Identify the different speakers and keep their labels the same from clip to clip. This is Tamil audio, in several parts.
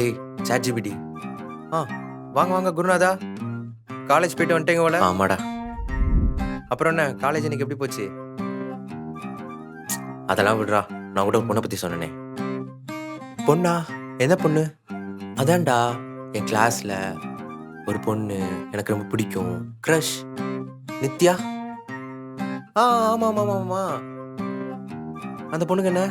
Speaker 1: டேய் சாட்ஜிபிடி. ஆ வாங்க வாங்க குருநாதா. காலேஜ் போயிட்டு வந்துட்டீங்க போல. ஆமாடா. அப்புறம் என்ன காலேஜ் இன்னைக்கு எப்படி போச்சு? அதெல்லாம் விடுறா. நான் கூட ஒரு பொண்ணை பத்தி சொன்னேனே. பொண்ணா? என்ன பொண்ணு? அதான்டா என் கிளாஸ்ல ஒரு பொண்ணு எனக்கு ரொம்ப பிடிக்கும். க்ரஷ். நித்யா. ஆமா ஆமா ஆமா ஆமா. அந்த பொண்ணுக்கு என்ன?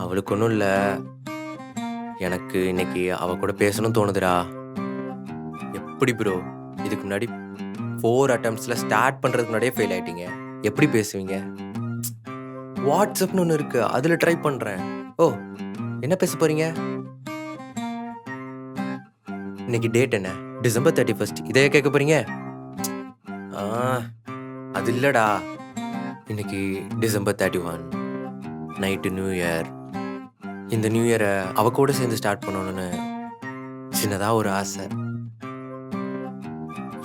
Speaker 1: அவளுக்கு ஒன்றும் இல்லை. எனக்கு இன்னைக்கு அவ கூட பேசணும்னு தோணுதுடா. எப்படி ப்ரோ இதுக்கு முன்னாடி 4 அட்டம்ப்ட்ஸ்ல ஸ்டார்ட் பண்றதுக்கு முன்னாடியே ஃபெயில் ஆயிட்டீங்க. எப்படி பேசுவீங்க? வாட்ஸ்அப்னு ஒன்று இருக்கு, அதுல ட்ரை பண்றேன். ஓ என்ன பேச போறீங்க? இன்னைக்கு டேட் என்ன? டிசம்பர் 31. இதே கேட்க போறீங்க? ஆ அது இல்லடா. இன்னைக்கு டிசம்பர் 31 நைட்டு நியூ இயர். இந்த நியூ இயரை அவ கூட சேர்ந்து ஸ்டார்ட் பண்ணணும்னு சின்னதா ஒரு ஆசை.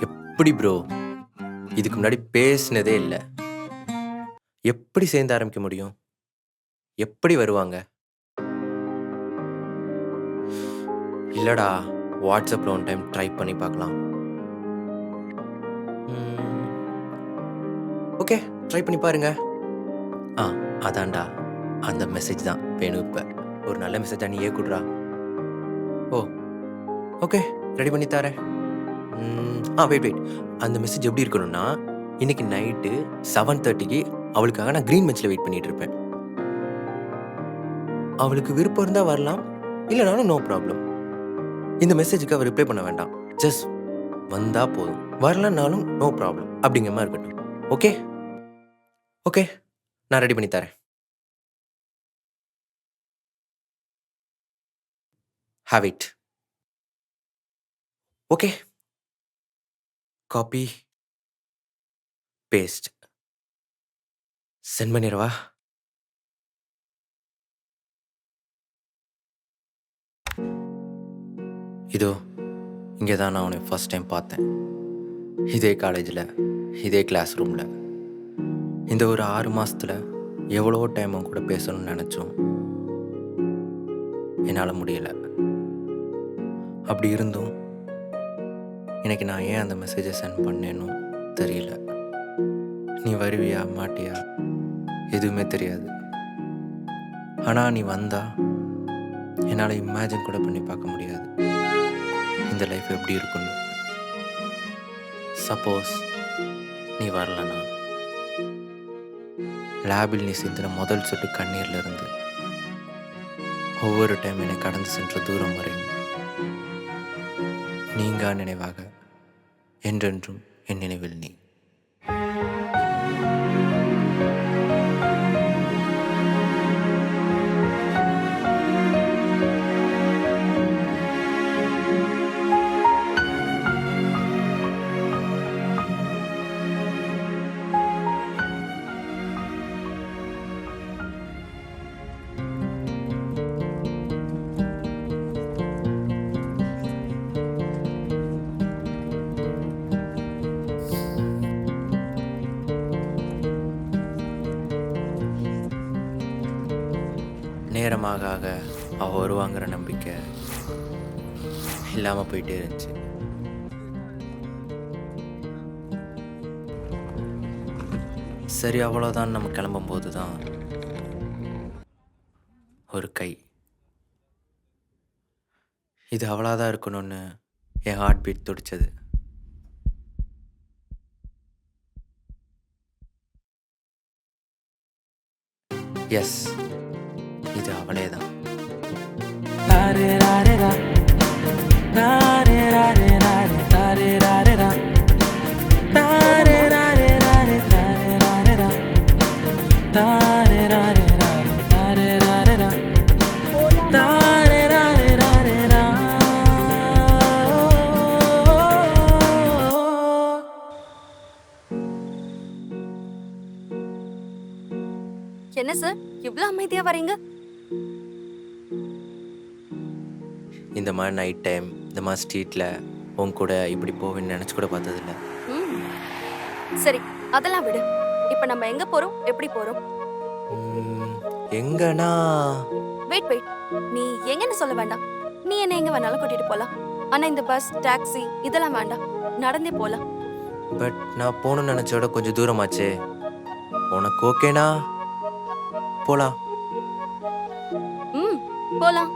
Speaker 1: எப்படி ப்ரோ இதுக்கு முன்னாடி பேசினதே இல்லை, எப்படி சேர்ந்து ஆரம்பிக்க முடியும்? எப்படி வருவாங்க? இல்லடா வாட்ஸ்அப்ல ஒன் டைம் ட்ரை பண்ணி பார்க்கலாம். ஓகே ட்ரை பண்ணி பாருங்க. ஆ அதான்டா அந்த மெசேஜ் தான் வேணும். இப்போ ஒரு நல்ல மெசேஜா நீயே கொடுறா. ஓ ஓகே ரெடி பண்ணி தரேன். Wait wait. அந்த மெசேஜ் எப்படி இருக்கணும்னா, இன்னைக்கு நைட்டு 7:30க்கு அவளுக்காக நான் க்ரீன் பெஞ்சில் வெயிட் பண்ணிட்டு இருப்பேன். அவளுக்கு விருப்பம் இருந்தால் வரலாம், இல்லைனாலும் நோ ப்ராப்ளம். இந்த மெசேஜுக்கு அவள் ரிப்ளை பண்ண வேண்டாம். ஜஸ்ட் வந்தா போதும், வரலனாலும் நோ ப்ராப்ளம் அப்படிங்கிற மாதிரி இருக்கட்டும். ஓகே ஓகே நான் ரெடி பண்ணி தரேன். Have it. Okay copy paste send பண்ணிடவா? இதோ இங்கே தான் நான் உன்னை ஃபர்ஸ்ட் டைம் பார்த்தேன். இதே காலேஜில், இதே கிளாஸ் ரூமில். இந்த ஒரு 6 மாசத்துல எவ்வளவோ டைம் அவன் கூட பேசணும்னு நினச்சோம், என்னால் முடியலை. அப்படி இருந்தும் எனக்கு நான் ஏன் அந்த மெசேஜை சென்ட் பண்ணேன்னு தெரியல. நீ வருவியா மாட்டியா எதுவுமே தெரியாது. ஆனால் நீ வந்தா என்னால் இமேஜின் கூட பண்ணி பார்க்க முடியாது இந்த லைஃப் எப்படி இருக்குன்னு. சப்போஸ் நீ வரலனா, லேபில் நீ சிந்தின முதல் சொட்டு கண்ணீர்ல இருந்து ஒவ்வொரு டைம் என்னை கடந்து சென்ற தூரம் வரையும் நீங்கா நினைவாக என்றென்றும் என் நினைவில் நீ. நேரமாக ஆக அவள் வருவாங்கிற நம்பிக்கை இல்லாமல் போயிட்டே இருந்துச்சு. சரி அவ்வளோதான். நம்ம கிளம்பும்போது தான் ஒரு கை. இது அவளாக இருக்கணும்னு என் ஹார்ட் பீட் துடிச்சது. எஸ், இது அவளே தான்.
Speaker 2: என்ன சார் இவ்வளவு அமைதியா வரீங்க?
Speaker 1: இந்த மாதிரி நைட் டைம் இந்த மாதிரி ஸ்ட்ரீட்டில் உன் கூட இப்படி போவேன்னு நினச்சி கூட பார்த்ததில்ல.
Speaker 2: சரி அதெல்லாம் விடு. இப்ப நம்ம எங்க போறோம், எப்படி போறோம்?
Speaker 1: எங்கன்னா
Speaker 2: வெயிட் வெயிட், நீ எங்கன்னு சொல்ல வேண்டாம். நீ என்ன எங்க வேணாலும் கூட்டிட்டு போலாம். ஆனா இந்த பஸ், டாக்ஸி இதெல்லாம் வேண்டாம். நடந்தே போலாம்.
Speaker 1: பட் நான் போகணும்னு நினச்சோட கொஞ்சம் தூரமாச்சே. உனக்கு ஓகேனா போகலாம்.
Speaker 2: ம், போலாம்.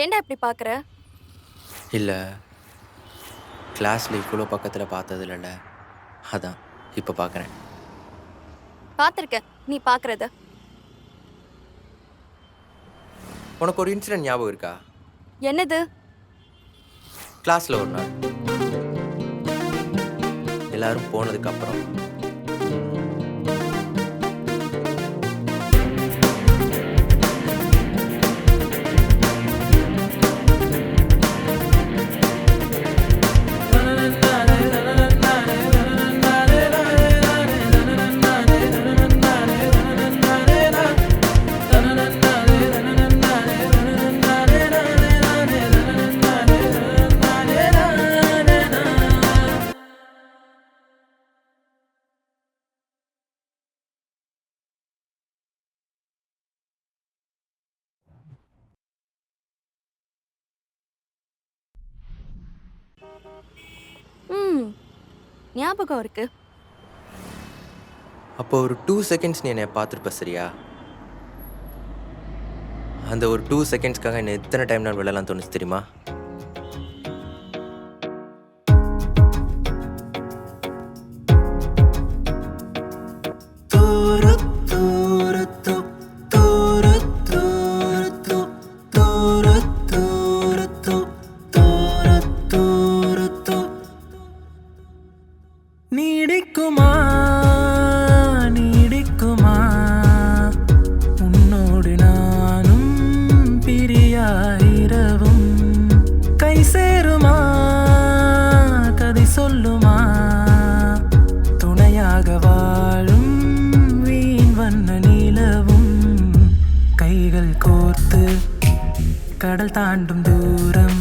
Speaker 2: ஏன்டா இப்படி பாக்குற?
Speaker 1: இல்லை, கிளாஸில் இவ்வளோ பக்கத்தில் பார்த்தது இல்லைல்ல, அதான் இப்போ பார்க்குறேன்.
Speaker 2: பாத்திருக்க நீ பாக்குறத.
Speaker 1: உனக்கு ஒரு இன்சிடென்ட் ஞாபகம் இருக்கா?
Speaker 2: என்னது?
Speaker 1: கிளாஸில் ஒரு நாள் எல்லாரும் போனதுக்கப்புறம்
Speaker 2: ம், ஞாபகம் இருக்கு.
Speaker 1: அப்போ ஒரு 2 செகண்ட்ஸ் நீ என்னை பார்த்துருப்ப சரியா? அந்த ஒரு 2 செகண்ட்ஸ்க்காக என்ன எத்தனை டைம் நான் விழலாம் தோணுச்சு தெரியுமா?
Speaker 3: நீடிக்குமா நீடிக்குமா உன்னோடு நானும் பிரியாயிரவும் கை சேருமா கதை சொல்லுமா துணையாக வாழும் வீண் வண்ண நிலவும் கைகள் கோர்த்து கடல் தாண்டும் தூரம்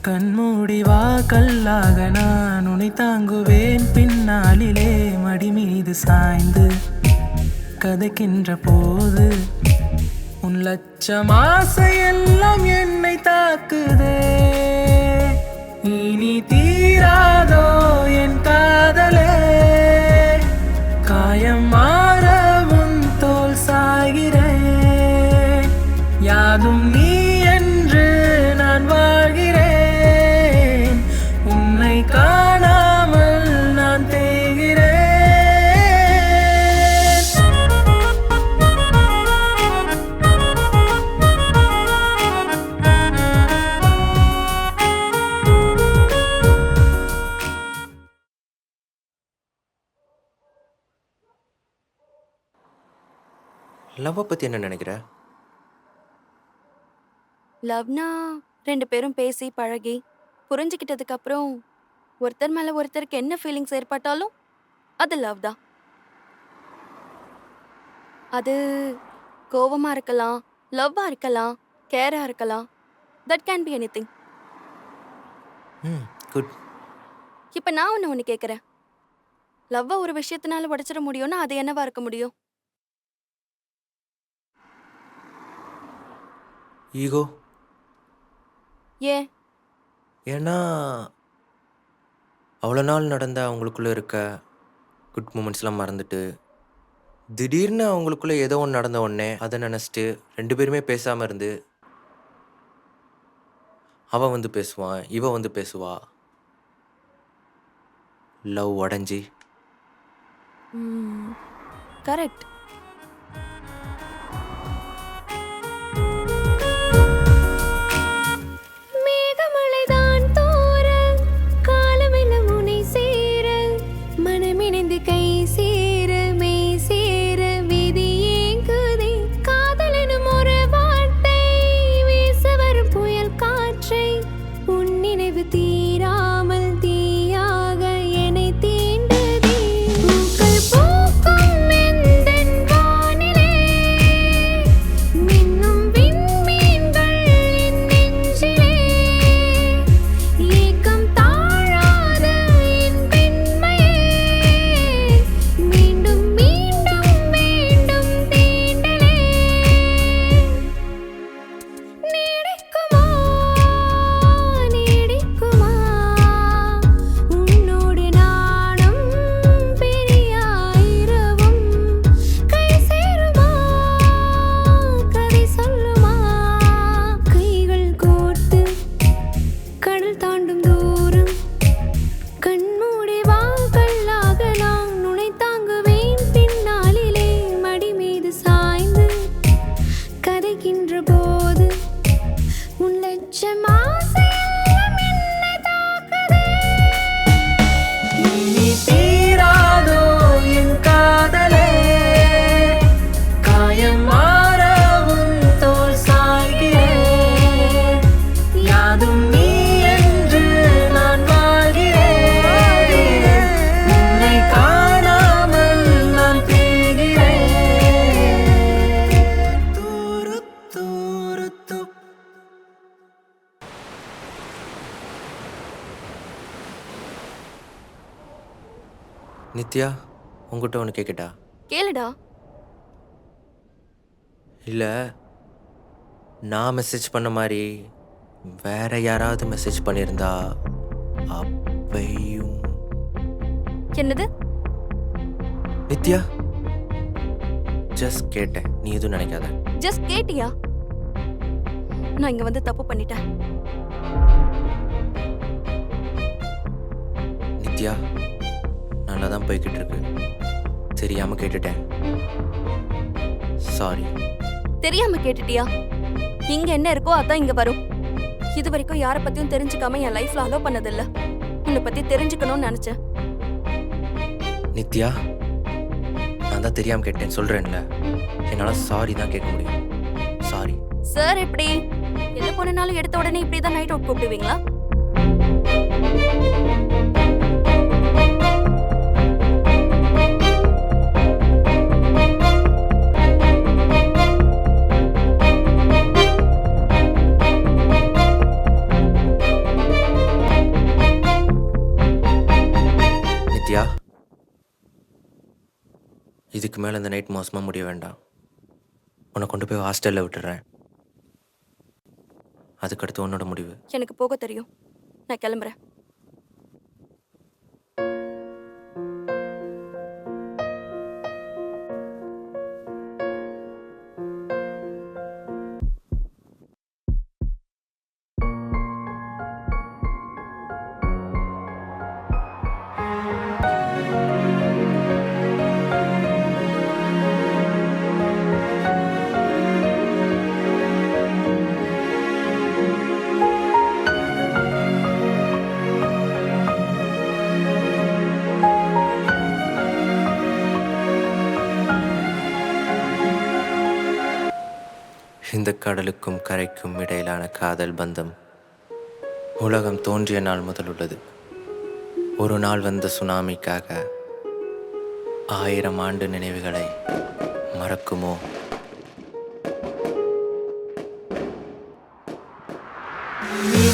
Speaker 3: கண்மூடி வா கல்லாக நான் உன்னை தாங்குவேன் பின்னாளிலே மடி மீது சாய்ந்து கதைக்கின்ற போது உன் லட்சம் ஆசையெல்லாம் என்னை தாக்குதே. இனி தீராதோ என் காதலே காயம் மாறவும் தோல் சாகிறேன் யாதும் நீ என்று நான் வாழ்கிறேன் உன்னை காணாமல் நான் தேய்கிறேன்.
Speaker 1: லவ்வை பற்றி என்ன நினைக்கிற?
Speaker 2: லவ்னா 2 பேரும் பேசி பழகி புரிஞ்சுக்கிட்டதுக்கு அப்புறம் ஒருத்தர் மேல ஒருத்தருக்கு என்ன ஃபீலிங்ஸ் ஏற்பட்டாலும் அது லவ் தான். அது கோவமா இருக்கலாம், லவ்வா இருக்கலாம், கேரா இருக்கலாம். That can be anything.
Speaker 1: Good.
Speaker 2: இப்ப நான் ஒண்ணு கேக்குறேன். லவ்வ ஒரு விஷயத்தினால உடைச்சிட முடியும்னா அது என்னவா இருக்க முடியும்?
Speaker 1: ஈகோ.
Speaker 2: ஏன்?
Speaker 1: ஏன்னா அவ்வளோ நாள் நடந்த அவங்களுக்குள்ளே இருக்க குட் மூமெண்ட்ஸ்லாம் மறந்துட்டு திடீர்னு அவங்களுக்குள்ளே ஏதோ ஒன்று நடந்த உடனே அதை நினச்சிட்டு 2 பேருமே பேசாமல் இருந்து அவன் வந்து பேசுவான், இவ வந்து பேசுவா, லவ் உடஞ்சி.
Speaker 2: கரெக்ட். மேகமழைதான் தோற காலமெல்லாம் உன்னை சேர மனமிணைந்து கை சேர மெய் சேர விதி ஏங்குதே காதலெனும் ஒரு வார்த்தை வீச வரும் புயல் காற்றை உன் நினைவு தீராமல் தீயாக என்னை தீண்டுதே பூக்கள் பூக்கும் எந்தன் வானிலே மின்னும் விண்மீன்கள்
Speaker 1: நித்யா, உங்ககிட்ட ஒன்று கேட்கட்டா?
Speaker 2: கேளுடா.
Speaker 1: இல்லை, நான் மெசேஜ் பண்ண மாதிரி வேற யாராவது மெசேஜ் பண்ணியிருந்தா அப்பையும்.
Speaker 2: என்னது?
Speaker 1: நித்யா, ஜஸ்ட் கேட்டேன், நீ எதுவும் நினைக்காத.
Speaker 2: ஜஸ்ட் கேட்டியா? நான் இங்க வந்து தப்பு பண்ணிட்டேன்.
Speaker 1: நித்யா, நல்லா தான் போய்கிட்டு இருக்கு. தெரியாம கேட்டுட்டேன், சாரி.
Speaker 2: தெரியாம கேட்டுட்டியா? இங்க என்ன இருக்கோ அதான் இங்க வரும். இது வரைக்கும் யார பத்தியும் தெரிஞ்சுக்காம என் லைஃப்ல அலோ பண்ணதில்ல. உன்னை பத்தி தெரிஞ்சுக்கணும்னு நினைச்சேன்.
Speaker 1: நித்யா, நான் தான் தெரியாம கேட்டேன் சொல்றேன்ல. என்னால சாரி தான் கேட்க முடியும். சாரி.
Speaker 2: சார் எப்படி? எந்த பொண்ணுனாலும் எடுத்த உடனே இப்படிதான் நைட் அவுட் கூப்பிடுவீங்களா?
Speaker 1: நித்யா, இதுக்கு மேல இந்த நைட் மோசமா முடிய வேண்டாம். உன்னை கொண்டு போய் ஹாஸ்டல்ல விட்டுறேன். அதுக்கடுத்து உன்னோட முடிவு.
Speaker 2: எனக்கு போக தெரியும். நான் கிளம்புறேன்.
Speaker 1: இந்த கடலுக்கும் கரைக்கும் இடையிலான காதல் பந்தம் உலகம் தோன்றிய நாள் முதல் உள்ளது. ஒரு நாள் வந்த சுனாமிக்காக 1000 ஆண்டு நினைவுகளை மறக்குமோ?
Speaker 3: நீ